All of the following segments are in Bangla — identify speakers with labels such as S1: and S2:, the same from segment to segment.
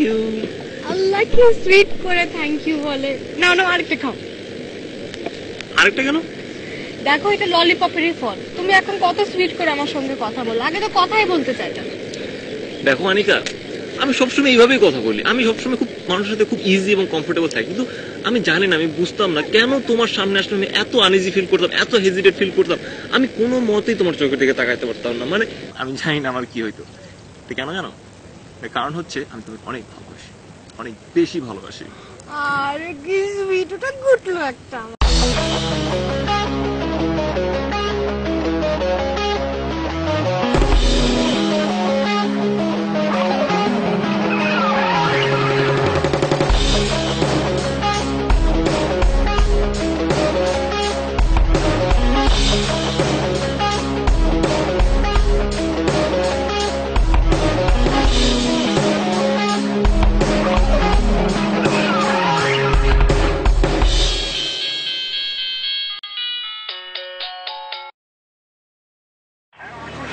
S1: ইউ
S2: আল্লাহ কি সুইট করে থ্যাংক ইউ বলে। না না আরেকটা খাও।
S1: আরেকটা কেন?
S2: দেখো এটা ললিপপেরই ফল। তুমি এখন কত সুইট করে আমার সঙ্গে কথা বলো, আগে তো কথাই বলতে চাইতা না।
S1: দেখো আনিকা, আমি সবসময় এইভাবেই কথা বলি। আমি সবসময় খুব মানুষের সাথে খুব ইজি এবং কমফোর্টেবল থাকি, কিন্তু আমি জানি না, আমি বুঝতাম না কেন তোমার সামনে আসলে আমি এত আনইজি ফিল করতাম, এত হেজিটেট ফিল করতাম। আমি কোনো মতেই তোমার চোখের দিকে তাকাইতে পারতাম না। মানে আমি জানি না আমার কি হইতো। তো কেন জানো? এর কারণ হচ্ছে আমি তোমাকে অনেক ভালোবাসি, অনেক বেশি ভালোবাসি।
S2: আরে কি সুইট, ওটা গুটলো একটা।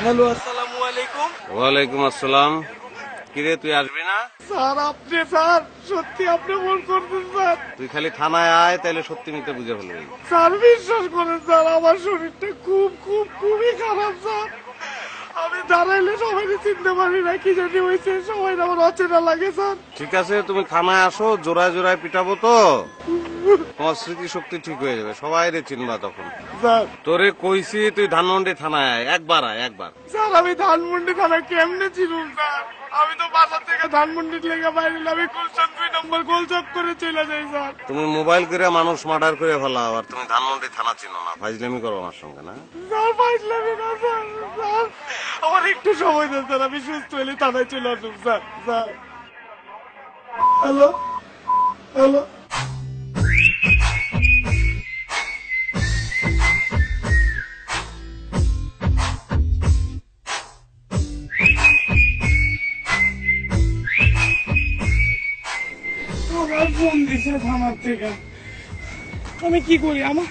S3: হ্যালো, আসসালামু আলাইকুম।
S4: ওয়ালাইকুম আসসালাম। কিরে তুই আসবি না?
S3: স্যার আপনি, স্যার সত্যি আপনি ফোন করছেন স্যার।
S4: তুই খালি থানায় আয়, তাইলে সত্যি মিথ্যে বুঝে ফেলবি।
S3: স্যার বিশ্বাস করেন স্যার, আমার শরীরটা খুব খুব খুবই খারাপ স্যার। আমি দাঁড়াইলে সবাই চিনতে পারি না, কি জানি হয়েছে, সবাই আমার অচেনা লাগে স্যার।
S4: ঠিক আছে, তুমি থানায় আসো, জোড়ায় জোড়ায় পিটাবো তো তোমার স্মৃতি শক্তি ঠিক হয়ে যাবে, সবাই রে চিনবা তখন।
S3: স্যার
S4: তোরে কইছি তুই ধানমন্ডি থানায় আয়, একবার আয়, একবার।
S3: স্যার আমি ধানমন্ডি থানা কেমনে ছিলাম স্যার? আমি তো বাসা থেকে ধানমন্ডির লেগে বাইরে, আমি গুলশান 2 নম্বর গোলচক করে চলে যাই স্যার।
S4: তুমি মোবাইল করে মানুষ মার্ডার করে ফেলাও, আর তুমি ধানমন্ডি থানা চিনো না? ফাইজলামি করো আমার সঙ্গে না?
S3: স্যার ফাইজলামি না স্যার, স্যার আমার একটু সময় দেন স্যার, আমি সুস্থ হলে থানায় চলে আসুন স্যার। Sir hello hello. আমার ফোন দিছে থানার থেকে, আমি কি করি? আমার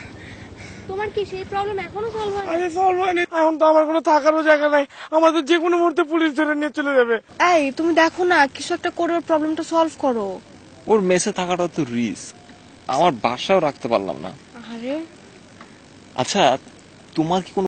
S2: তোমার কি সেই প্রবলেম এখনো সলভ হয়নি?
S3: আরে সলভ হয়নি, এখন তো আমার কোনো থাকারও জায়গা নাই, আমাদের যে কোনো মুহূর্তে পুলিশ ধরে নিয়ে চলে যাবে।
S2: এই তুমি দেখো না, কিছু একটা করে ওর প্রবলেমটা সলভ করো।
S1: ওর মেসে থাকাটা তো রিস্ক, আমার বাসাও রাখতে পারলাম না।
S2: আরে
S1: আচ্ছা, তোমার কি কোনো